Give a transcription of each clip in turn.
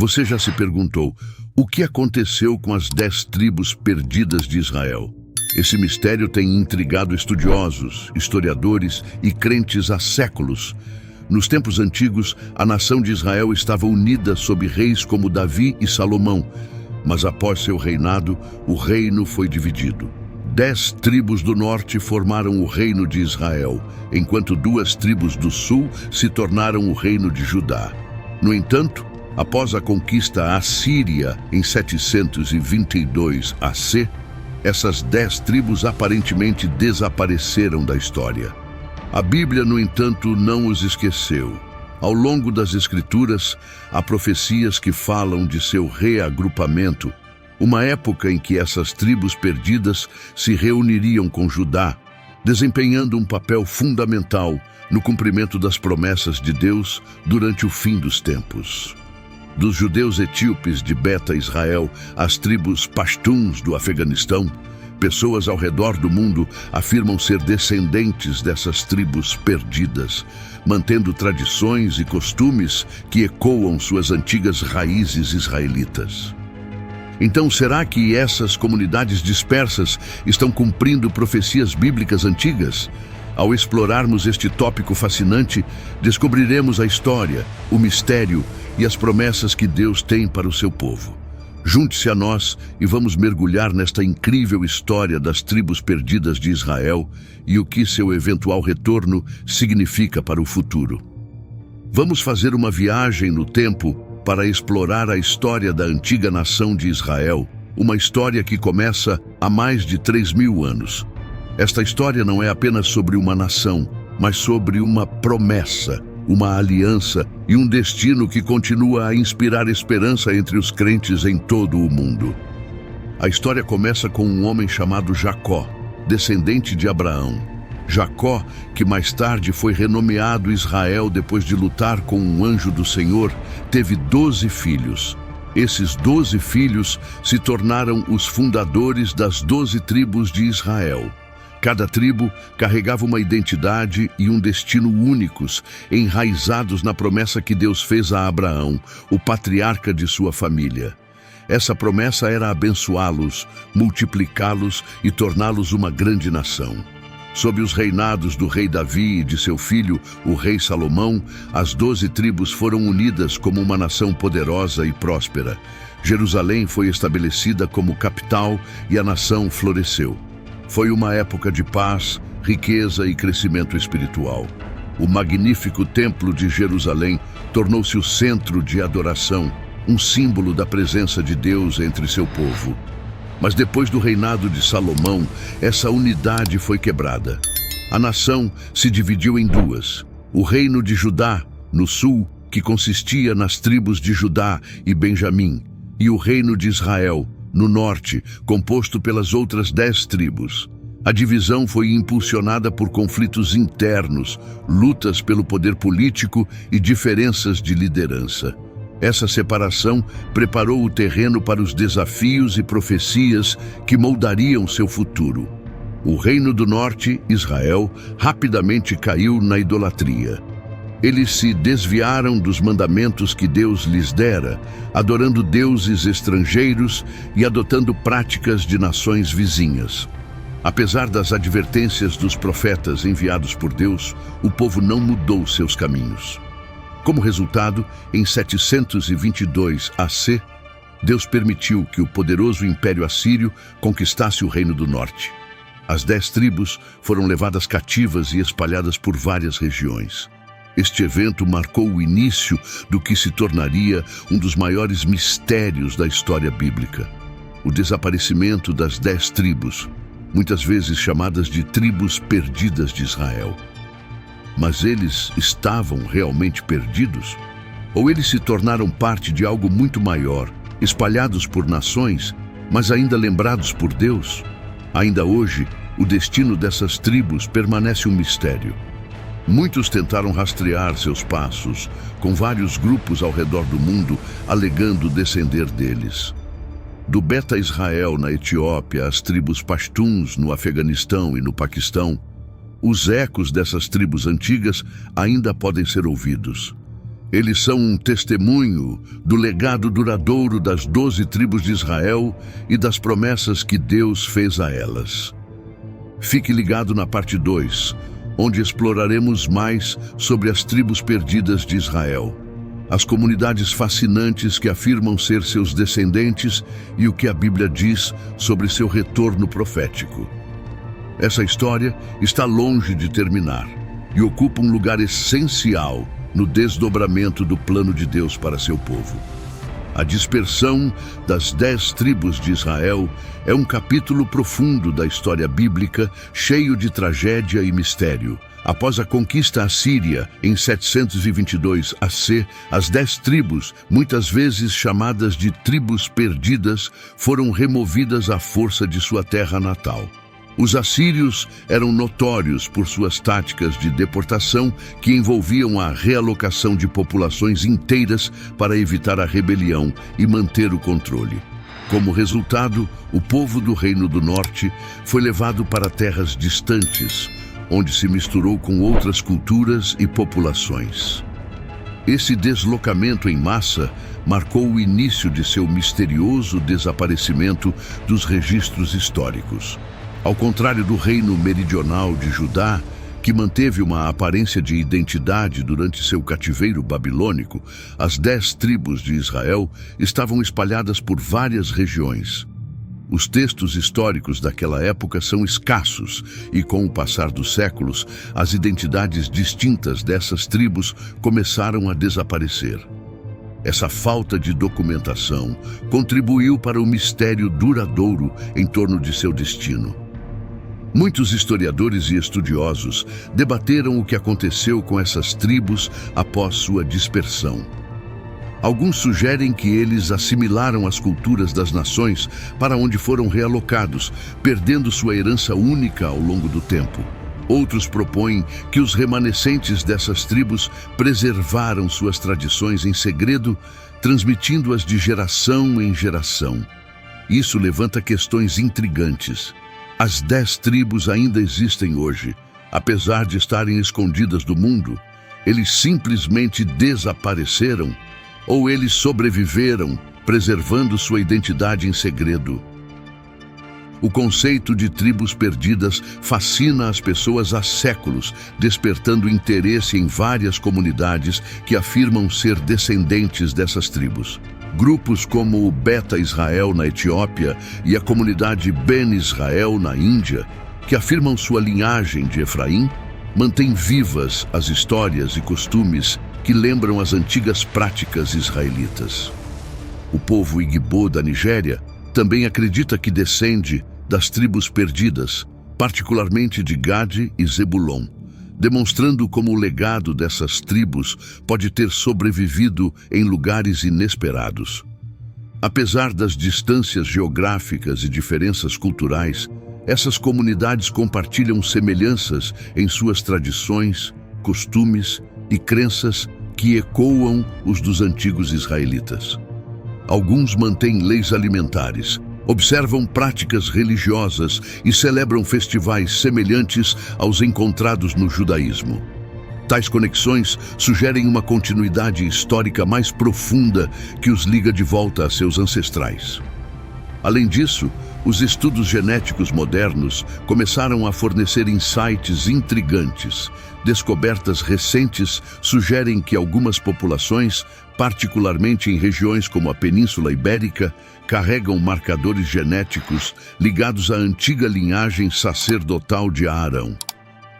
Você já se perguntou o que aconteceu com as 10 tribos perdidas de Israel? Esse mistério tem intrigado estudiosos, historiadores e crentes há séculos. Nos tempos antigos, a nação de Israel estava unida sob reis como Davi e Salomão, mas após seu reinado, o reino foi dividido. 10 tribos do norte formaram o reino de Israel, enquanto 2 tribos do sul se tornaram o reino de Judá. No entanto, após a conquista assíria em 722 AC, essas 10 tribos aparentemente desapareceram da história. A Bíblia, no entanto, não os esqueceu. Ao longo das Escrituras, há profecias que falam de seu reagrupamento, uma época em que essas tribos perdidas se reuniriam com Judá, desempenhando um papel fundamental no cumprimento das promessas de Deus durante o fim dos tempos. Dos judeus etíopes de Beta Israel às tribos pashtuns do Afeganistão, pessoas ao redor do mundo afirmam ser descendentes dessas tribos perdidas, mantendo tradições e costumes que ecoam suas antigas raízes israelitas. Então, será que essas comunidades dispersas estão cumprindo profecias bíblicas antigas? Ao explorarmos este tópico fascinante, descobriremos a história, o mistério e as promessas que Deus tem para o seu povo. Junte-se a nós e vamos mergulhar nesta incrível história das tribos perdidas de Israel e o que seu eventual retorno significa para o futuro. Vamos fazer uma viagem no tempo para explorar a história da antiga nação de Israel, uma história que começa há mais de 3.000 anos. Esta história não é apenas sobre uma nação, mas sobre uma promessa, uma aliança e um destino que continua a inspirar esperança entre os crentes em todo o mundo. A história começa com um homem chamado Jacó, descendente de Abraão. Jacó, que mais tarde foi renomeado Israel depois de lutar com um anjo do Senhor, teve 12 filhos. Esses 12 filhos se tornaram os fundadores das 12 tribos de Israel. Cada tribo carregava uma identidade e um destino únicos, enraizados na promessa que Deus fez a Abraão, o patriarca de sua família. Essa promessa era abençoá-los, multiplicá-los e torná-los uma grande nação. Sob os reinados do rei Davi e de seu filho, o rei Salomão, as 12 tribos foram unidas como uma nação poderosa e próspera. Jerusalém foi estabelecida como capital e a nação floresceu. Foi uma época de paz, riqueza e crescimento espiritual. O magnífico Templo de Jerusalém tornou-se o centro de adoração, um símbolo da presença de Deus entre seu povo. Mas depois do reinado de Salomão, essa unidade foi quebrada. A nação se dividiu em 2. O reino de Judá, no sul, que consistia nas tribos de Judá e Benjamim, e o reino de Israel, no norte, composto pelas outras 10 tribos. A divisão foi impulsionada por conflitos internos, lutas pelo poder político e diferenças de liderança. Essa separação preparou o terreno para os desafios e profecias que moldariam seu futuro. O reino do norte, Israel, rapidamente caiu na idolatria. Eles se desviaram dos mandamentos que Deus lhes dera, adorando deuses estrangeiros e adotando práticas de nações vizinhas. Apesar das advertências dos profetas enviados por Deus, o povo não mudou seus caminhos. Como resultado, em 722 AC, Deus permitiu que o poderoso Império Assírio conquistasse o Reino do Norte. As 10 tribos foram levadas cativas e espalhadas por várias regiões. Este evento marcou o início do que se tornaria um dos maiores mistérios da história bíblica: o desaparecimento das 10 tribos, muitas vezes chamadas de tribos perdidas de Israel. Mas eles estavam realmente perdidos? Ou eles se tornaram parte de algo muito maior, espalhados por nações, mas ainda lembrados por Deus? Ainda hoje, o destino dessas tribos permanece um mistério. Muitos tentaram rastrear seus passos, com vários grupos ao redor do mundo alegando descender deles. Do Beta Israel na Etiópia às tribos pashtuns no Afeganistão e no Paquistão, os ecos dessas tribos antigas ainda podem ser ouvidos. Eles são um testemunho do legado duradouro das 12 tribos de Israel e das promessas que Deus fez a elas. Fique ligado na parte 2, onde exploraremos mais sobre as tribos perdidas de Israel, as comunidades fascinantes que afirmam ser seus descendentes e o que a Bíblia diz sobre seu retorno profético. Essa história está longe de terminar e ocupa um lugar essencial no desdobramento do plano de Deus para seu povo. A dispersão das 10 tribos de Israel é um capítulo profundo da história bíblica, cheio de tragédia e mistério. Após a conquista assíria, em 722 AC, as 10 tribos, muitas vezes chamadas de tribos perdidas, foram removidas à força de sua terra natal. Os assírios eram notórios por suas táticas de deportação que envolviam a realocação de populações inteiras para evitar a rebelião e manter o controle. Como resultado, o povo do Reino do Norte foi levado para terras distantes, onde se misturou com outras culturas e populações. Esse deslocamento em massa marcou o início de seu misterioso desaparecimento dos registros históricos. Ao contrário do reino meridional de Judá, que manteve uma aparência de identidade durante seu cativeiro babilônico, as 10 tribos de Israel estavam espalhadas por várias regiões. Os textos históricos daquela época são escassos e, com o passar dos séculos, as identidades distintas dessas tribos começaram a desaparecer. Essa falta de documentação contribuiu para o mistério duradouro em torno de seu destino. Muitos historiadores e estudiosos debateram o que aconteceu com essas tribos após sua dispersão. Alguns sugerem que eles assimilaram as culturas das nações para onde foram realocados, perdendo sua herança única ao longo do tempo. Outros propõem que os remanescentes dessas tribos preservaram suas tradições em segredo, transmitindo-as de geração em geração. Isso levanta questões intrigantes. As 10 tribos ainda existem hoje, apesar de estarem escondidas do mundo. Eles simplesmente desapareceram, ou eles sobreviveram, preservando sua identidade em segredo. O conceito de tribos perdidas fascina as pessoas há séculos, despertando interesse em várias comunidades que afirmam ser descendentes dessas tribos. Grupos como o Beta Israel na Etiópia e a comunidade Ben Israel na Índia, que afirmam sua linhagem de Efraim, mantêm vivas as histórias e costumes que lembram as antigas práticas israelitas. O povo Igbo da Nigéria também acredita que descende das tribos perdidas, particularmente de Gade e Zebulon, demonstrando como o legado dessas tribos pode ter sobrevivido em lugares inesperados. Apesar das distâncias geográficas e diferenças culturais, essas comunidades compartilham semelhanças em suas tradições, costumes e crenças que ecoam os dos antigos israelitas. Alguns mantêm leis alimentares, observam práticas religiosas e celebram festivais semelhantes aos encontrados no judaísmo. Tais conexões sugerem uma continuidade histórica mais profunda que os liga de volta a seus ancestrais. Além disso, os estudos genéticos modernos começaram a fornecer insights intrigantes. Descobertas recentes sugerem que algumas populações, particularmente em regiões como a Península Ibérica, carregam marcadores genéticos ligados à antiga linhagem sacerdotal de Arão.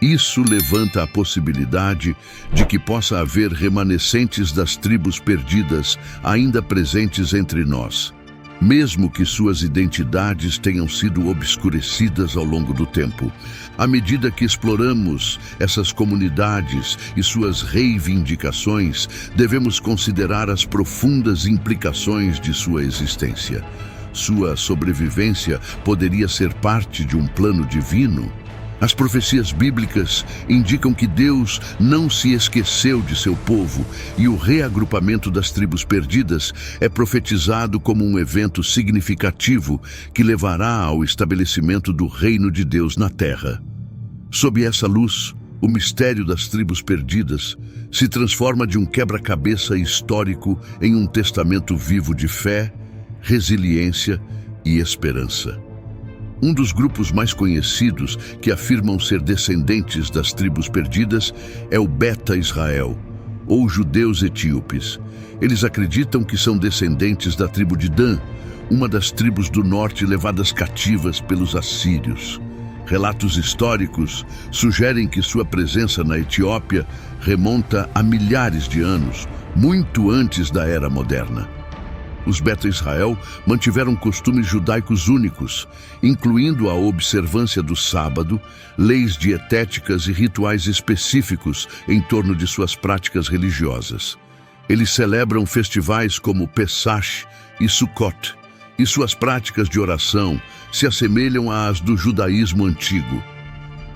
Isso levanta a possibilidade de que possa haver remanescentes das tribos perdidas ainda presentes entre nós, mesmo que suas identidades tenham sido obscurecidas ao longo do tempo. À medida que exploramos essas comunidades e suas reivindicações, devemos considerar as profundas implicações de sua existência. Sua sobrevivência poderia ser parte de um plano divino? As profecias bíblicas indicam que Deus não se esqueceu de seu povo e o reagrupamento das tribos perdidas é profetizado como um evento significativo que levará ao estabelecimento do reino de Deus na terra. Sob essa luz, o mistério das tribos perdidas se transforma de um quebra-cabeça histórico em um testamento vivo de fé, resiliência e esperança. Um dos grupos mais conhecidos que afirmam ser descendentes das tribos perdidas é o Beta Israel, ou judeus etíopes. Eles acreditam que são descendentes da tribo de Dan, uma das tribos do norte levadas cativas pelos assírios. Relatos históricos sugerem que sua presença na Etiópia remonta a milhares de anos, muito antes da Era Moderna. Os Beta Israel mantiveram costumes judaicos únicos, incluindo a observância do sábado, leis dietéticas e rituais específicos em torno de suas práticas religiosas. Eles celebram festivais como Pesach e Sukkot, e suas práticas de oração se assemelham às do judaísmo antigo.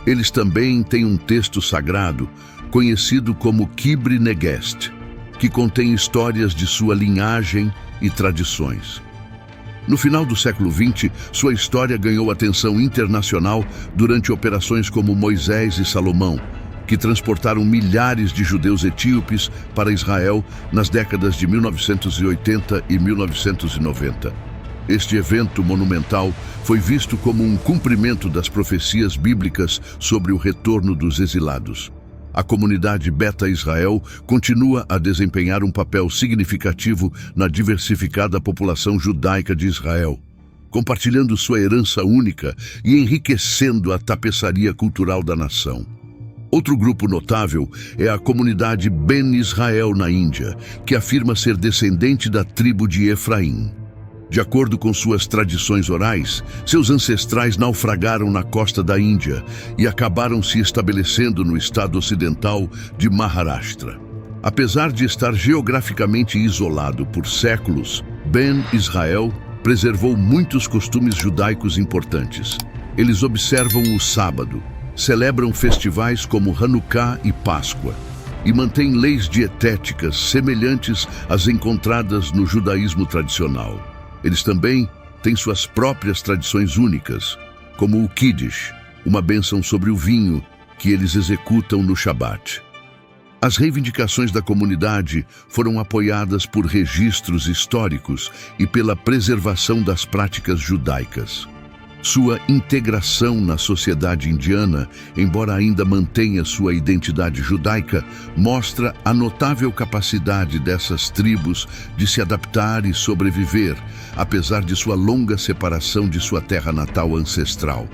Eles também têm um texto sagrado, conhecido como Kibri Negest, que contém histórias de sua linhagem e tradições. No final do século XX, sua história ganhou atenção internacional durante operações como Moisés e Salomão, que transportaram milhares de judeus etíopes para Israel nas décadas de 1980 e 1990. Este evento monumental foi visto como um cumprimento das profecias bíblicas sobre o retorno dos exilados. A comunidade Beta Israel continua a desempenhar um papel significativo na diversificada população judaica de Israel, compartilhando sua herança única e enriquecendo a tapeçaria cultural da nação. Outro grupo notável é a comunidade Ben Israel na Índia, que afirma ser descendente da tribo de Efraim. De acordo com suas tradições orais, seus ancestrais naufragaram na costa da Índia e acabaram se estabelecendo no estado ocidental de Maharashtra. Apesar de estar geograficamente isolado por séculos, Ben Israel preservou muitos costumes judaicos importantes. Eles observam o sábado, celebram festivais como Hanukkah e Páscoa, e mantêm leis dietéticas semelhantes às encontradas no judaísmo tradicional. Eles também têm suas próprias tradições únicas, como o Kiddush, uma bênção sobre o vinho que eles executam no Shabat. As reivindicações da comunidade foram apoiadas por registros históricos e pela preservação das práticas judaicas. Sua integração na sociedade indiana, embora ainda mantenha sua identidade judaica, mostra a notável capacidade dessas tribos de se adaptar e sobreviver, apesar de sua longa separação de sua terra natal ancestral.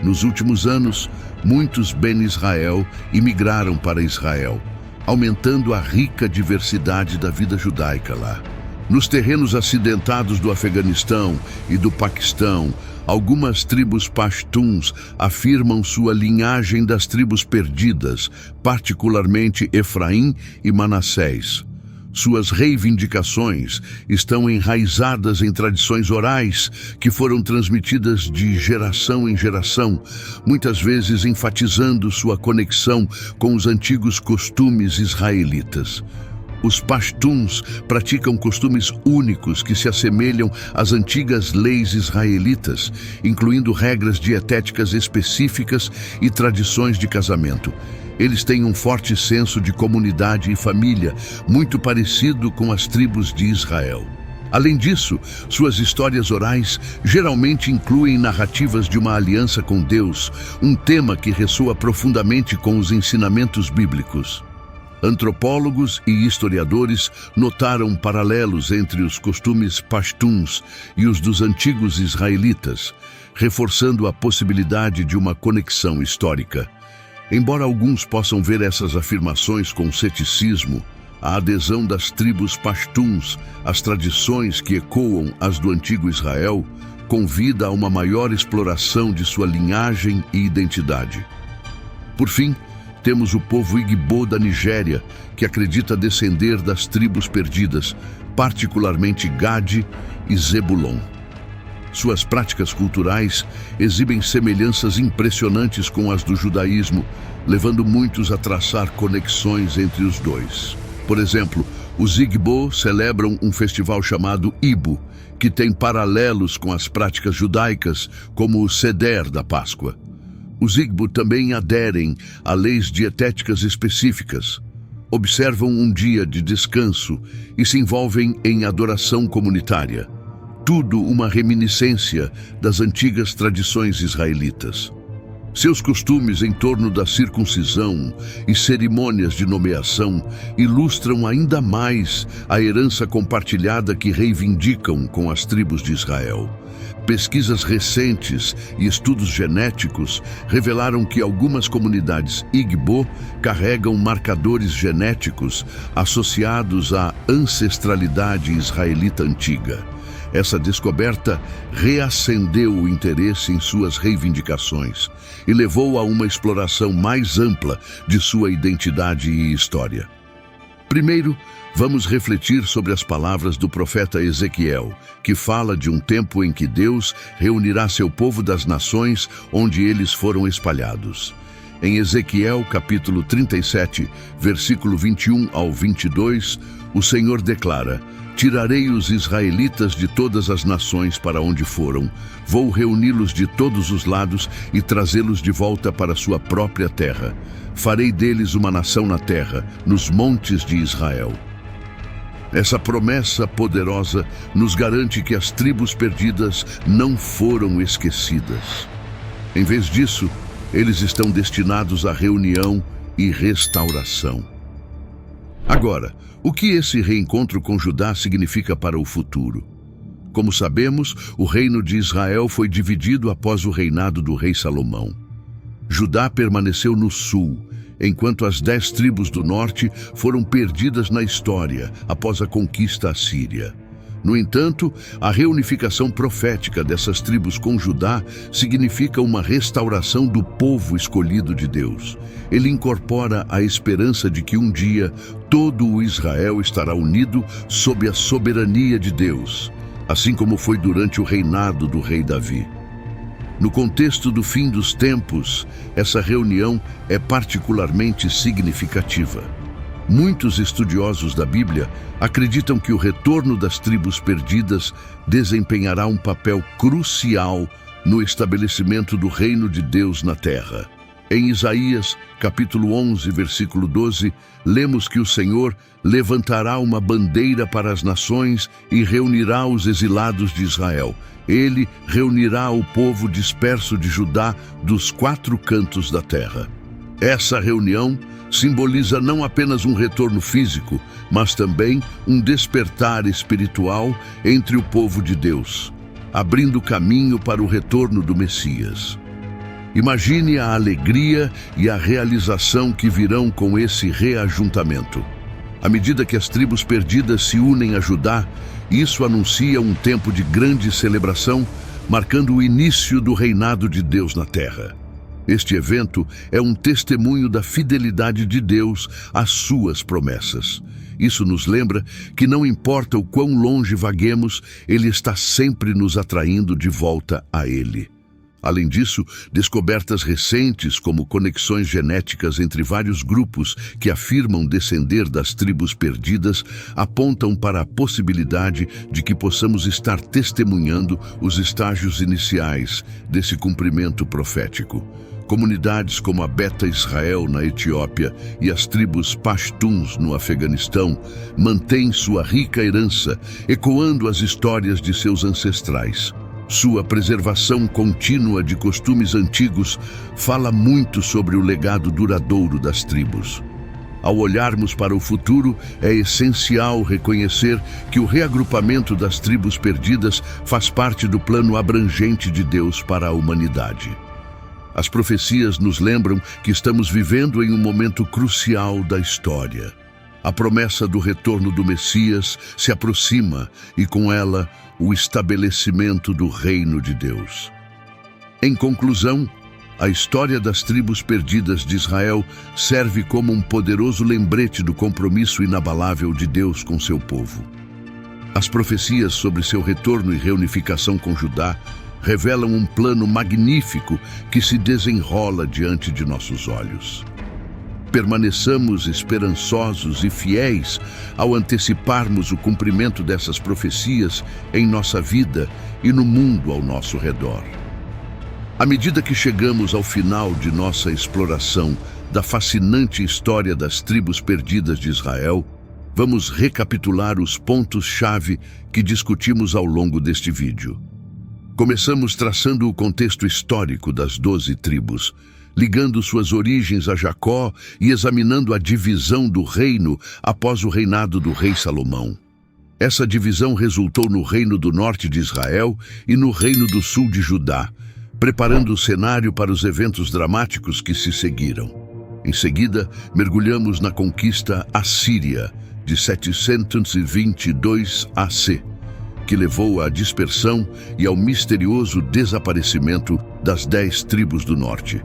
Nos últimos anos, muitos Ben Israel imigraram para Israel, aumentando a rica diversidade da vida judaica lá. Nos terrenos acidentados do Afeganistão e do Paquistão, algumas tribos pashtuns afirmam sua linhagem das tribos perdidas, particularmente Efraim e Manassés. Suas reivindicações estão enraizadas em tradições orais que foram transmitidas de geração em geração, muitas vezes enfatizando sua conexão com os antigos costumes israelitas. Os pashtuns praticam costumes únicos que se assemelham às antigas leis israelitas, incluindo regras dietéticas específicas e tradições de casamento. Eles têm um forte senso de comunidade e família, muito parecido com as tribos de Israel. Além disso, suas histórias orais geralmente incluem narrativas de uma aliança com Deus, um tema que ressoa profundamente com os ensinamentos bíblicos. Antropólogos e historiadores notaram paralelos entre os costumes pashtuns e os dos antigos israelitas, reforçando a possibilidade de uma conexão histórica. Embora alguns possam ver essas afirmações com ceticismo, a adesão das tribos pashtuns às tradições que ecoam as do antigo Israel convida a uma maior exploração de sua linhagem e identidade. Por fim, temos o povo Igbo da Nigéria, que acredita descender das tribos perdidas, particularmente Gad e Zebulon. Suas práticas culturais exibem semelhanças impressionantes com as do judaísmo, levando muitos a traçar conexões entre os dois. Por exemplo, os Igbo celebram um festival chamado Ibu, que tem paralelos com as práticas judaicas, como o Seder da Páscoa. Os Igbo também aderem a leis dietéticas específicas, observam um dia de descanso e se envolvem em adoração comunitária. Tudo uma reminiscência das antigas tradições israelitas. Seus costumes em torno da circuncisão e cerimônias de nomeação ilustram ainda mais a herança compartilhada que reivindicam com as tribos de Israel. Pesquisas recentes e estudos genéticos revelaram que algumas comunidades Igbo carregam marcadores genéticos associados à ancestralidade israelita antiga. Essa descoberta reacendeu o interesse em suas reivindicações e levou a uma exploração mais ampla de sua identidade e história. Primeiro, vamos refletir sobre as palavras do profeta Ezequiel, que fala de um tempo em que Deus reunirá seu povo das nações onde eles foram espalhados. Em Ezequiel, capítulo 37, versículo 21 ao 22, o Senhor declara: "Tirarei os israelitas de todas as nações para onde foram, vou reuni-los de todos os lados e trazê-los de volta para sua própria terra. Farei deles uma nação na terra, nos montes de Israel." Essa promessa poderosa nos garante que as tribos perdidas não foram esquecidas. Em vez disso, eles estão destinados à reunião e restauração. Agora, o que esse reencontro com Judá significa para o futuro? Como sabemos, o reino de Israel foi dividido após o reinado do rei Salomão. Judá permaneceu no sul, enquanto as 10 tribos do norte foram perdidas na história após a conquista assíria. No entanto, a reunificação profética dessas tribos com Judá significa uma restauração do povo escolhido de Deus. Ele incorpora a esperança de que um dia todo o Israel estará unido sob a soberania de Deus, assim como foi durante o reinado do rei Davi. No contexto do fim dos tempos, essa reunião é particularmente significativa. Muitos estudiosos da Bíblia acreditam que o retorno das tribos perdidas desempenhará um papel crucial no estabelecimento do reino de Deus na terra. Em Isaías, capítulo 11, versículo 12, lemos que o Senhor levantará uma bandeira para as nações e reunirá os exilados de Israel. Ele reunirá o povo disperso de Judá dos 4 cantos da terra. Essa reunião simboliza não apenas um retorno físico, mas também um despertar espiritual entre o povo de Deus, abrindo caminho para o retorno do Messias. Imagine a alegria e a realização que virão com esse reajuntamento. À medida que as tribos perdidas se unem a Judá, isso anuncia um tempo de grande celebração, marcando o início do reinado de Deus na terra. Este evento é um testemunho da fidelidade de Deus às suas promessas. Isso nos lembra que não importa o quão longe vaguemos, Ele está sempre nos atraindo de volta a Ele. Além disso, descobertas recentes, como conexões genéticas entre vários grupos que afirmam descender das tribos perdidas, apontam para a possibilidade de que possamos estar testemunhando os estágios iniciais desse cumprimento profético. Comunidades como a Beta Israel na Etiópia e as tribos Pashtuns no Afeganistão mantêm sua rica herança, ecoando as histórias de seus ancestrais. Sua preservação contínua de costumes antigos fala muito sobre o legado duradouro das tribos. Ao olharmos para o futuro, é essencial reconhecer que o reagrupamento das tribos perdidas faz parte do plano abrangente de Deus para a humanidade. As profecias nos lembram que estamos vivendo em um momento crucial da história. A promessa do retorno do Messias se aproxima e, com ela, o estabelecimento do reino de Deus. Em conclusão, a história das tribos perdidas de Israel serve como um poderoso lembrete do compromisso inabalável de Deus com seu povo. As profecias sobre seu retorno e reunificação com Judá revelam um plano magnífico que se desenrola diante de nossos olhos. Permaneçamos esperançosos e fiéis ao anteciparmos o cumprimento dessas profecias em nossa vida e no mundo ao nosso redor. À medida que chegamos ao final de nossa exploração da fascinante história das tribos perdidas de Israel, vamos recapitular os pontos-chave que discutimos ao longo deste vídeo. Começamos traçando o contexto histórico das 12 tribos, ligando suas origens a Jacó e examinando a divisão do reino após o reinado do rei Salomão. Essa divisão resultou no reino do norte de Israel e no reino do sul de Judá, preparando o cenário para os eventos dramáticos que se seguiram. Em seguida, mergulhamos na conquista assíria de 722 AC, que levou à dispersão e ao misterioso desaparecimento das 10 tribos do norte.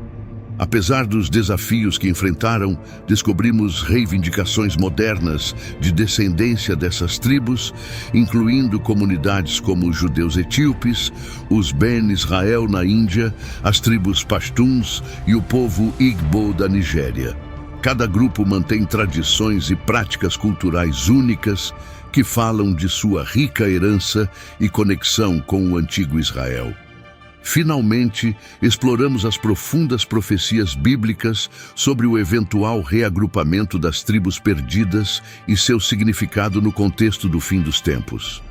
Apesar dos desafios que enfrentaram, descobrimos reivindicações modernas de descendência dessas tribos, incluindo comunidades como os judeus etíopes, os Ben Israel na Índia, as tribos Pashtuns e o povo Igbo da Nigéria. Cada grupo mantém tradições e práticas culturais únicas que falam de sua rica herança e conexão com o antigo Israel. Finalmente, exploramos as profundas profecias bíblicas sobre o eventual reagrupamento das tribos perdidas e seu significado no contexto do fim dos tempos.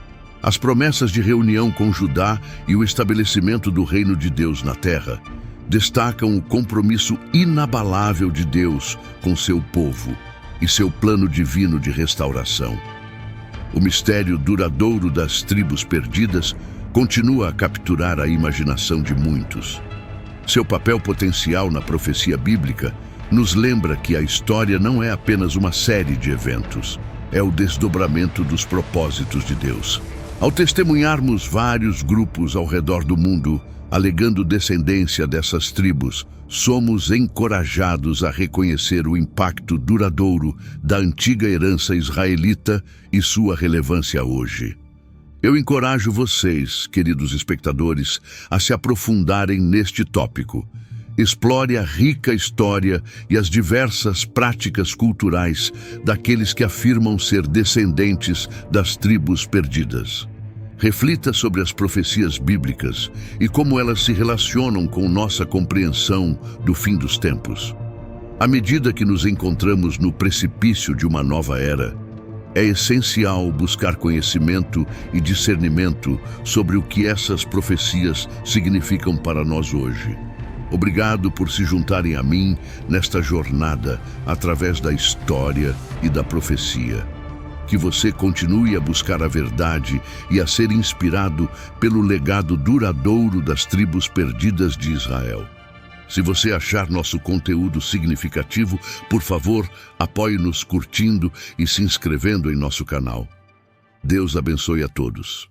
As promessas de reunião com Judá e o estabelecimento do reino de Deus na terra destacam o compromisso inabalável de Deus com seu povo e seu plano divino de restauração. O mistério duradouro das tribos perdidas continua a capturar a imaginação de muitos. Seu papel potencial na profecia bíblica nos lembra que a história não é apenas uma série de eventos, é o desdobramento dos propósitos de Deus. Ao testemunharmos vários grupos ao redor do mundo, alegando descendência dessas tribos, somos encorajados a reconhecer o impacto duradouro da antiga herança israelita e sua relevância hoje. Eu encorajo vocês, queridos espectadores, a se aprofundarem neste tópico. Explore a rica história e as diversas práticas culturais daqueles que afirmam ser descendentes das tribos perdidas. Reflita sobre as profecias bíblicas e como elas se relacionam com nossa compreensão do fim dos tempos. À medida que nos encontramos no precipício de uma nova era, é essencial buscar conhecimento e discernimento sobre o que essas profecias significam para nós hoje. Obrigado por se juntarem a mim nesta jornada através da história e da profecia. Que você continue a buscar a verdade e a ser inspirado pelo legado duradouro das tribos perdidas de Israel. Se você achar nosso conteúdo significativo, por favor, apoie-nos curtindo e se inscrevendo em nosso canal. Deus abençoe a todos.